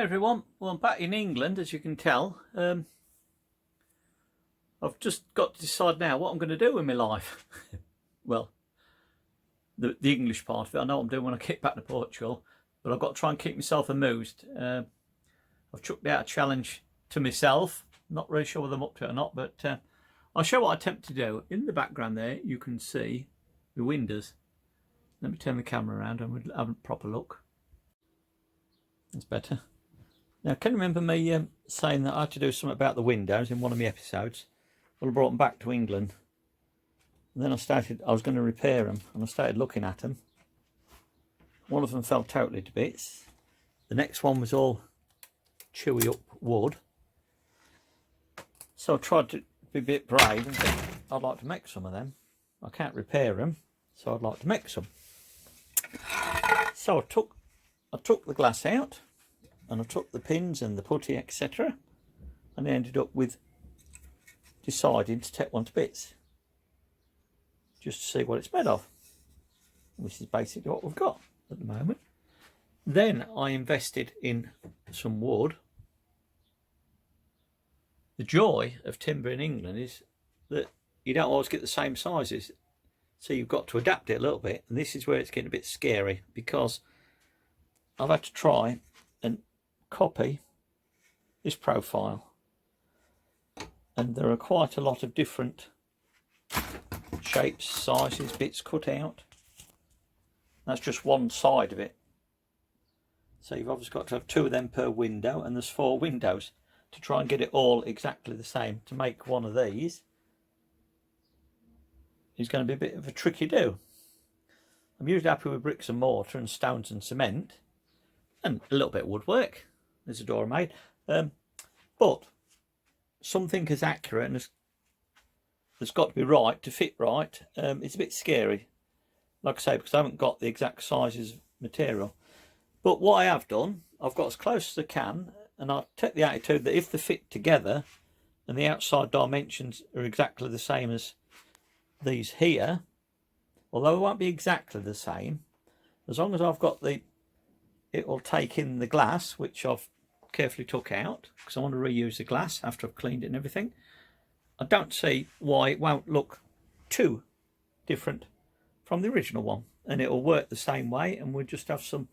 Hi everyone, well I'm back in England as you can tell. I've just got to decide now what I'm going to do with my life. Well, the English part of it, I know what I'm doing when I get back to Portugal, but I've got to try and keep myself amused. I've chucked out a challenge to myself, not really sure whether I'm up to it or not, but I'll show what I attempt to do. In the background there you can see the windows. Let me turn the camera around and we'll have a proper look. That's better. Now, can you remember me saying that I had to do something about the windows in one of my episodes? Well, I brought them back to England. And then I was going to repair them, and I started looking at them. One of them fell totally to bits. The next one was all chewy up wood. So I tried to be a bit brave and think, I'd like to make some of them. I can't repair them, so I'd like to make some. So I took the glass out, and I took the pins and the putty, etc., and I ended up with deciding to take one to bits just to see what it's made of. This is basically what we've got at the moment. Then I invested in some wood. The joy of timber in England is that you don't always get the same sizes, so you've got to adapt it a little bit, and this is where it's getting a bit scary, because I've had to try and copy this profile, and there are quite a lot of different shapes, sizes, bits cut out. That's just one side of it, so you've obviously got to have 2 of them per window, and there's 4 windows. To try and get it all exactly the same to make one of these is going to be a bit of a tricky do. I'm usually happy with bricks and mortar and stones and cement, and a little bit of woodwork. There's a door I made, but something as accurate and that's got to be right to fit right. It's a bit scary, like I say, because I haven't got the exact sizes of material. But what I have done, I've got as close as I can, and I take the attitude that if they fit together and the outside dimensions are exactly the same as these here, although it won't be exactly the same, as long as I've got it will take in the glass, which I've carefully took out because I want to reuse the glass after I've cleaned it and everything. I don't see why it won't look too different from the original one, and it will work the same way, and we'll just have some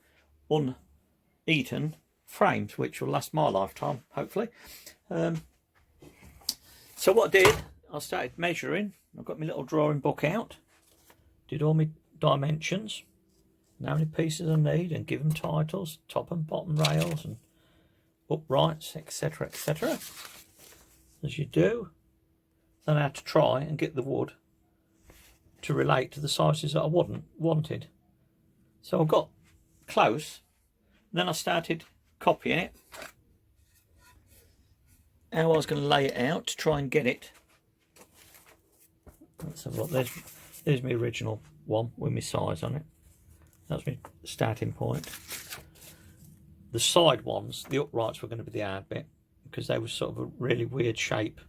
uneaten frames which will last my lifetime, hopefully. So what I did, I started measuring. I've got my little drawing book out, did all my dimensions, how many pieces I need, and give them titles, top and bottom rails and uprights, etc., etc., as you do. Then I had to try and get the wood to relate to the sizes that I wanted. So I got close, then I started copying it, how I was going to lay it out to try and get it. Let's have a look. There's my original one with my size on it. That's my starting point. The side ones, the uprights, were going to be the hard bit because they were sort of a really weird shape,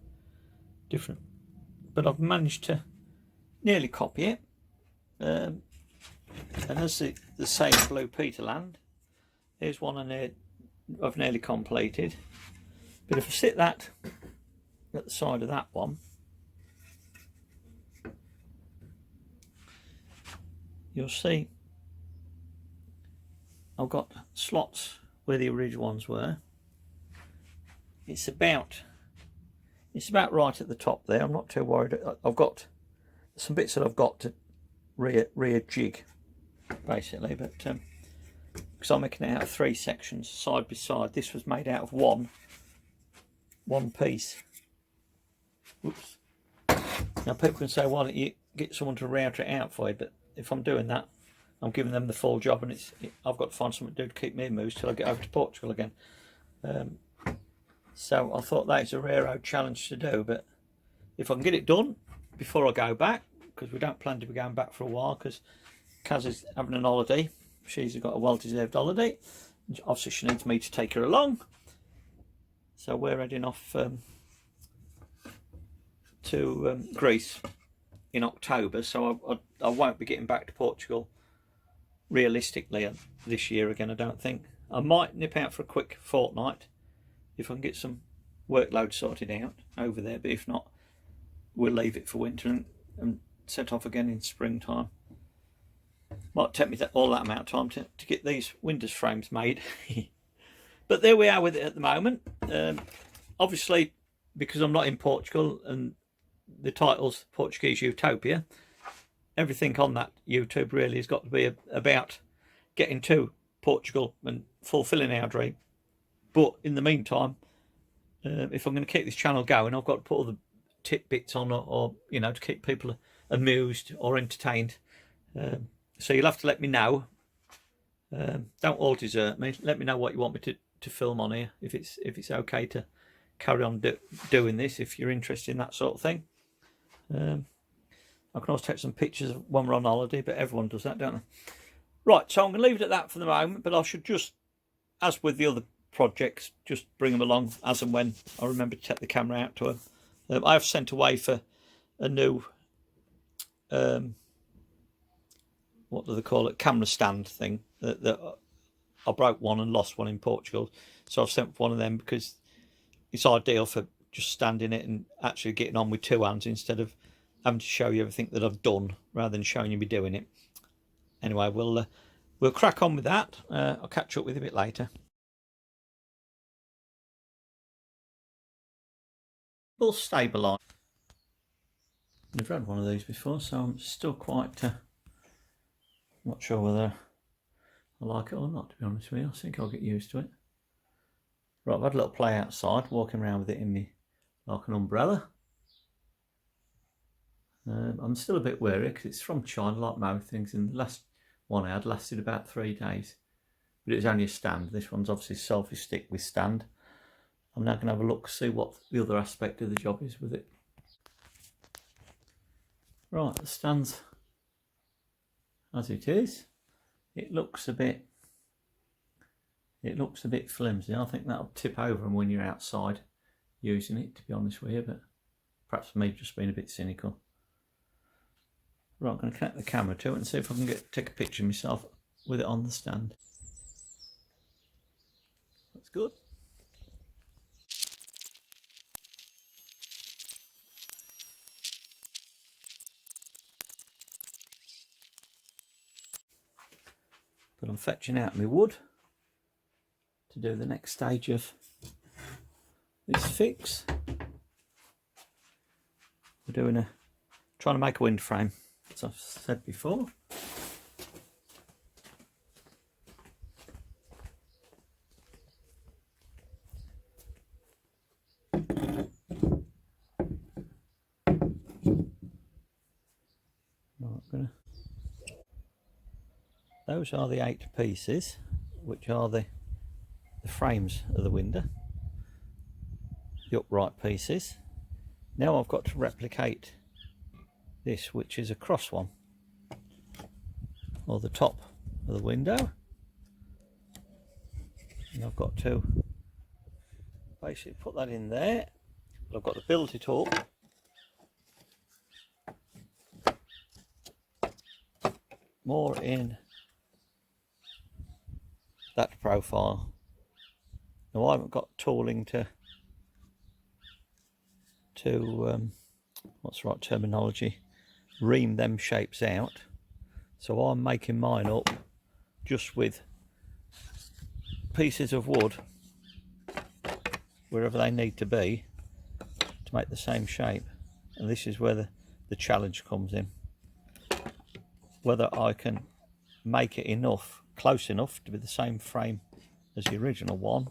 different. But I've managed to nearly copy it. And as the same Blue Peterland, here's one I've nearly completed. But if I sit that at the side of that one, you'll see I've got slots where the original ones were. It's about right at the top there. I'm not too worried. I've got some bits that I've got to re-jig basically, but because I'm making it out of 3 sections side by side. This was made out of one piece. Oops. Now people can say, why don't you get someone to router it out for you? But if I'm doing that, I'm giving them the full job, and I've got to find something to do to keep me amused till I get over to Portugal again. So I thought that is a rare old challenge to do, but if I can get it done before I go back, because we don't plan to be going back for a while, because Kaz is having an holiday. She's got a well-deserved holiday. Obviously she needs me to take her along, so we're heading off to Greece in October, so I won't be getting back to Portugal realistically this year again, I don't think. I might nip out for a quick fortnight if I can get some workload sorted out over there, but if not, we'll leave it for winter and set off again in springtime. Might take me all that amount of time to get these windows frames made. But there we are with it at the moment. Obviously, because I'm not in Portugal and the title's Portuguese Utopia, everything on that YouTube really has got to be about getting to Portugal and fulfilling our dream. But in the meantime, if I'm going to keep this channel going, I've got to put all the tidbits on, or you know, to keep people amused or entertained. So you'll have to let me know. Don't all desert me. Let me know what you want me to film on here, if it's okay to carry on doing this, if you're interested in that sort of thing. I can also take some pictures when we're on holiday, but everyone does that, don't they? Right, so I'm going to leave it at that for the moment, but I should just, as with the other projects, just bring them along as and when I remember to take the camera out to them. I have sent away for a new, what do they call it, camera stand thing. That I broke one and lost one in Portugal, so I've sent one of them because it's ideal for just standing it and actually getting on with two hands instead of having to show you everything that I've done rather than showing you me doing it. Anyway, we'll crack on with that. I'll catch up with you a bit later. We'll stabilise. Never had one of these before, so I'm still quite not sure whether I like it or not, to be honest with you. I think I'll get used to it. Right, I've had a little play outside, walking around with it in me like an umbrella. I'm still a bit wary because it's from China, like most things, and the last one I had lasted about 3 days. But it was only a stand. This one's obviously selfie stick with stand. I'm now going to have a look, see what the other aspect of the job is with it. Right, the stand's as it is. It looks a bit flimsy. I think that'll tip over when you're outside using it, to be honest with you, but perhaps me just being a bit cynical. Right, I'm going to connect the camera to it and see if I can take a picture of myself with it on the stand. That's good. But I'm fetching out my wood to do the next stage of this fix. We're trying to make a wind frame, as I've said before. Those are the 8 pieces, which are the frames of the window, the upright pieces. Now I've got to replicate this, which is a cross one, or the top of the window. And I've got to basically put that in there. But I've got to build it up more in that profile. Now I haven't got tooling to what's the right terminology, ream them shapes out, so I'm making mine up just with pieces of wood wherever they need to be to make the same shape. And this is where the challenge comes in, whether I can make it close enough to be the same frame as the original one,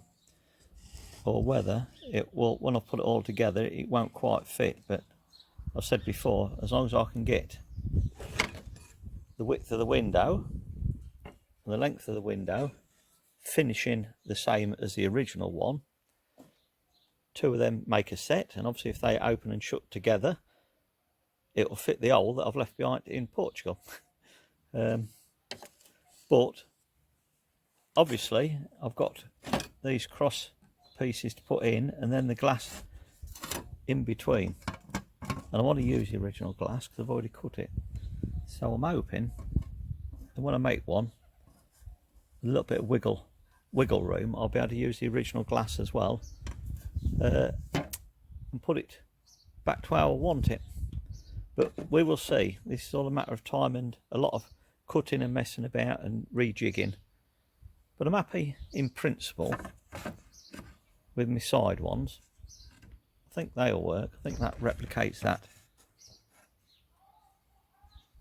or whether it will, when I put it all together, it won't quite fit. But I've said before, as long as I can get the width of the window and the length of the window finishing the same as the original one, 2 of them make a set, and obviously if they open and shut together, it will fit the hole that I've left behind in Portugal. But obviously I've got these cross pieces to put in, and then the glass in between, and I want to use the original glass because I've already cut it. So I'm hoping that when I make one, a little bit of wiggle wiggle room, I'll be able to use the original glass as well, and put it back to how I want it. But we will see. This is all a matter of time and a lot of cutting and messing about and rejigging. But I'm happy in principle with my side ones. I think they'll work. I think that replicates that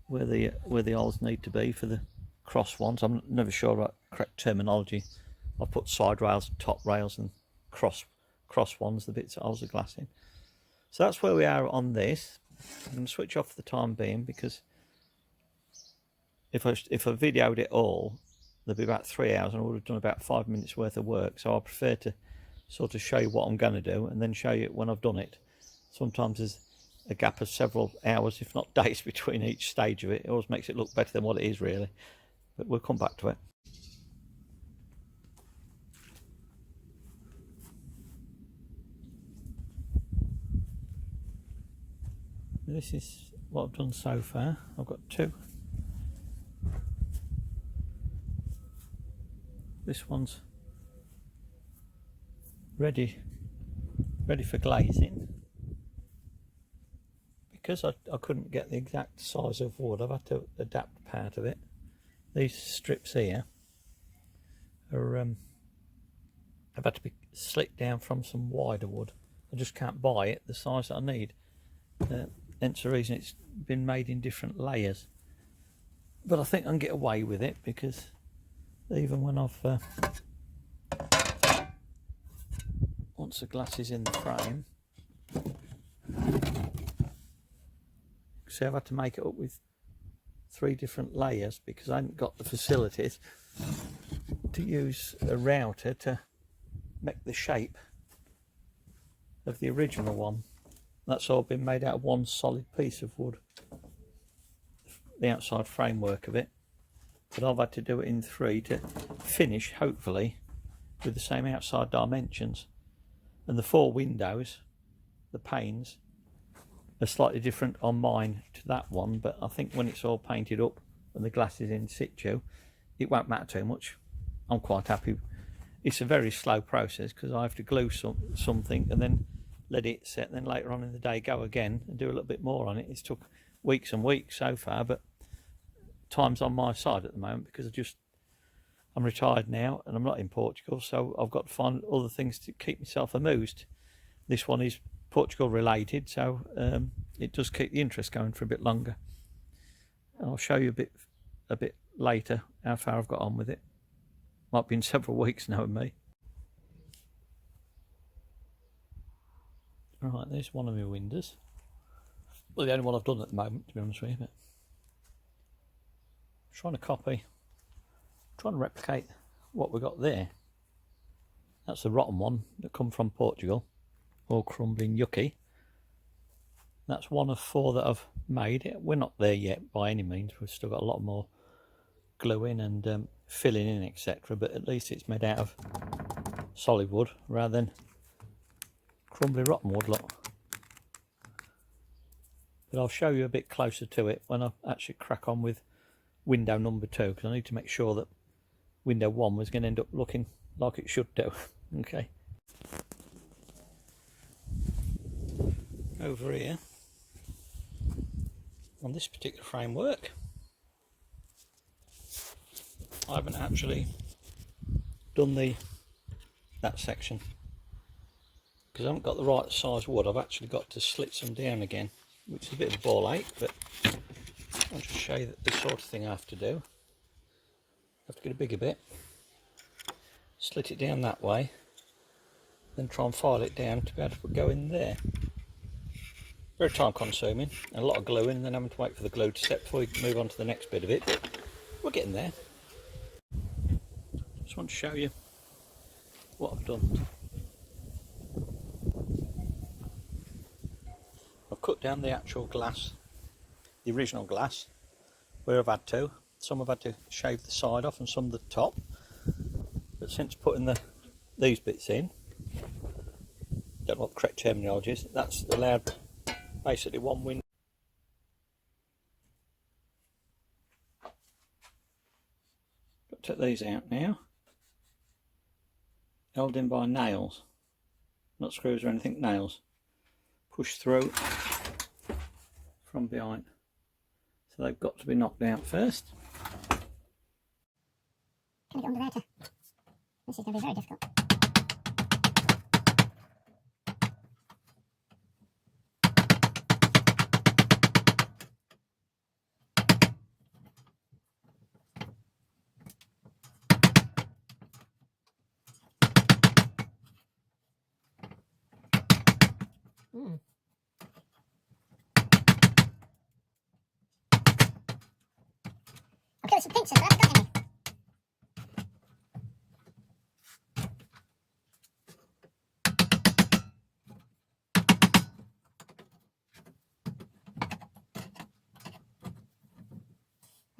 where the holes need to be for the cross ones. I'm never sure about correct terminology. I've put side rails, top rails, and cross ones, the bits that holds the glass in. So that's where we are on this. I'm going to switch off for the time being, because if I videoed it all, there'd be about 3 hours and I would have done about 5 minutes worth of work. So I prefer to sort of show you what I'm going to do and then show you when I've done it. Sometimes there's a gap of several hours, if not days, between each stage of it. It always makes it look better than what it is really, but we'll come back to it. This is what I've done so far. I've got two. This one's ready for glazing. Because I couldn't get the exact size of wood, I've had to adapt part of it. These strips here are have had to be slit down from some wider wood. I just can't buy it the size that I need. Hence the reason it's been made in different layers. But I think I can get away with it, because even when I've once the glass is in the frame, see, I've had to make it up with 3 different layers because I haven't got the facilities to use a router to make the shape of the original one. That's all been made out of one solid piece of wood, the outside framework of it. But I've had to do it in 3 to finish, hopefully, with the same outside dimensions. And the 4 windows, the panes, are slightly different on mine to that one, but I think when it's all painted up and the glass is in situ, it won't matter too much. I'm quite happy. It's a very slow process because I have to glue something and then let it set, and then later on in the day go again and do a little bit more on it. It's took weeks and weeks so far, but time's on my side at the moment because I'm retired now and I'm not in Portugal, so I've got to find other things to keep myself amused. This one is Portugal related, so it does keep the interest going for a bit longer. I'll show you a bit later how far I've got on with it. Might be in several weeks now with me. Right, there's one of my windows. Well, the only one I've done at the moment, to be honest with you. But I'm trying to replicate what we got there. That's the rotten one that come from Portugal, all crumbling yucky. That's one of 4 that I've made. We're not there yet by any means. We've still got a lot more gluing and filling in, etc. But at least it's made out of solid wood rather than crumbly rotten wood, look. But I'll show you a bit closer to it when I actually crack on with window number 2, because I need to make sure that window 1 was going to end up looking like it should do. Okay. Over here on this particular framework, I haven't actually done that section because I haven't got the right size wood. I've actually got to slit some down again, which is a bit of a ball ache, but I'll just show you the sort of thing I have to do. I have to get a bigger bit, slit it down that way, then try and file it down to be able to go in there. Very time consuming, and a lot of gluing, and then having to wait for the glue to set before you move on to the next bit of it, but we're getting there. Just want to show you what I've done. I've cut down the actual glass, the original glass, where I've had to. Some I've had to shave the side off and some the top, but since putting these bits in, don't know what the correct terminology is, that's allowed basically one window. Take these out now. held in by nails, not screws or anything, nails. Push through from behind. So they've got to be knocked out first. Can I get under there too? This is going to be very difficult. Okay, with some pincers, but I haven't got any.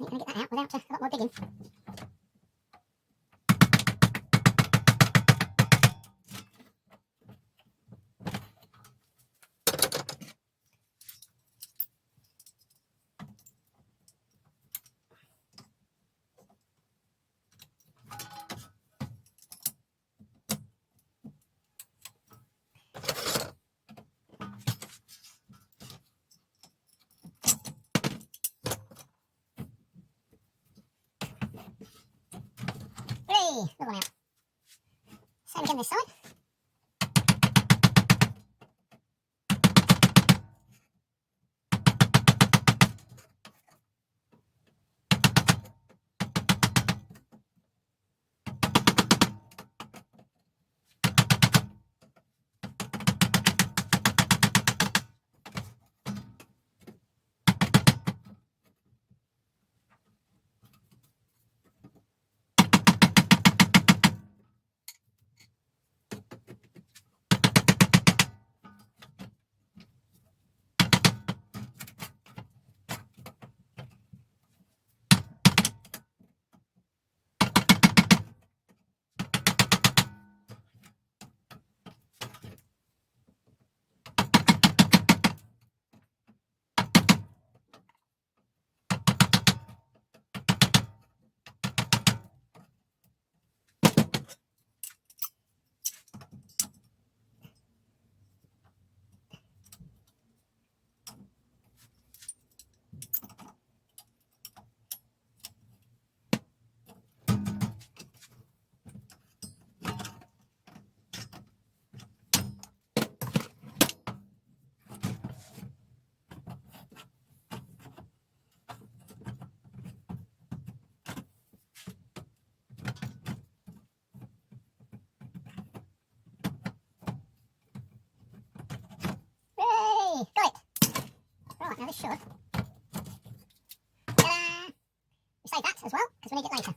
Can I get that out without a lot more digging? Another one out. Same again this side. Yay! Got it! Right, now this should. Ta-da! We save that as well, because we need it later.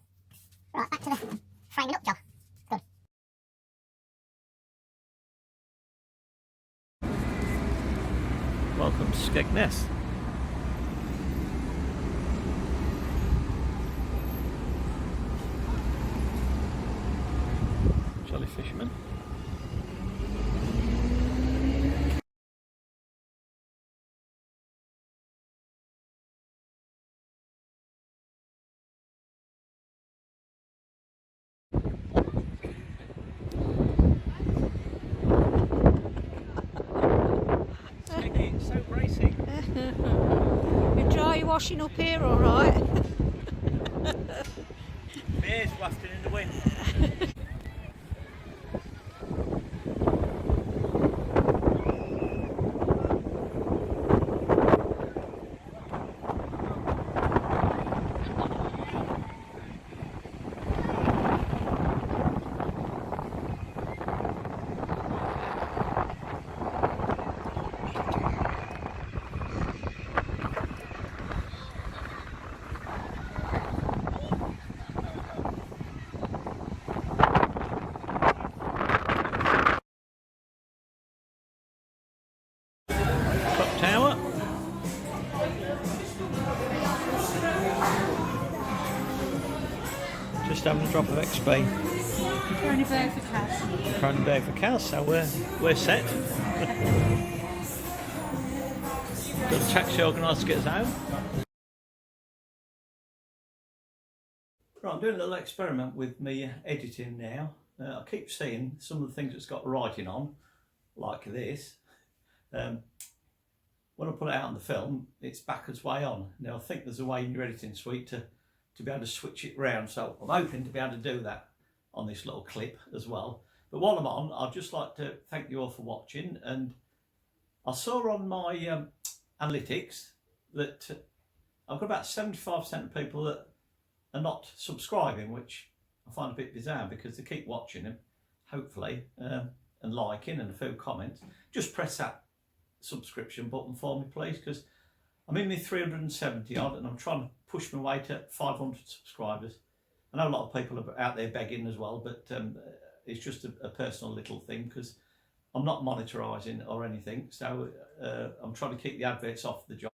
Right, back to the framing up job. Good. Welcome to Skegness. Jolly fisherman. It's so bracing. You dry washing up here, all right? Beers wafting in the wind. Clock tower. Just having a drop of XP. Cronenberg for cash. Cronenberg for cows, so we're set. Got a taxi organised to get us home. Right, I'm doing a little experiment with me editing now. I keep seeing some of the things it's got writing on, like this. When I put it out on the film, it's backwards way on. Now I think there's a way in your editing suite to be able to switch it round, so I'm hoping to be able to do that on this little clip as well. But while I'm on, I'd just like to thank you all for watching, and I saw on my analytics that I've got about 75% of people that are not subscribing, which I find a bit bizarre because they keep watching them, hopefully, and liking and a few comments. Just press that subscription button for me, please, because I'm in my 370 odd and I'm trying to push my way to 500 subscribers. I know a lot of people are out there begging as well, but it's just a personal little thing because I'm not monetarising or anything, so I'm trying to keep the adverts off the job.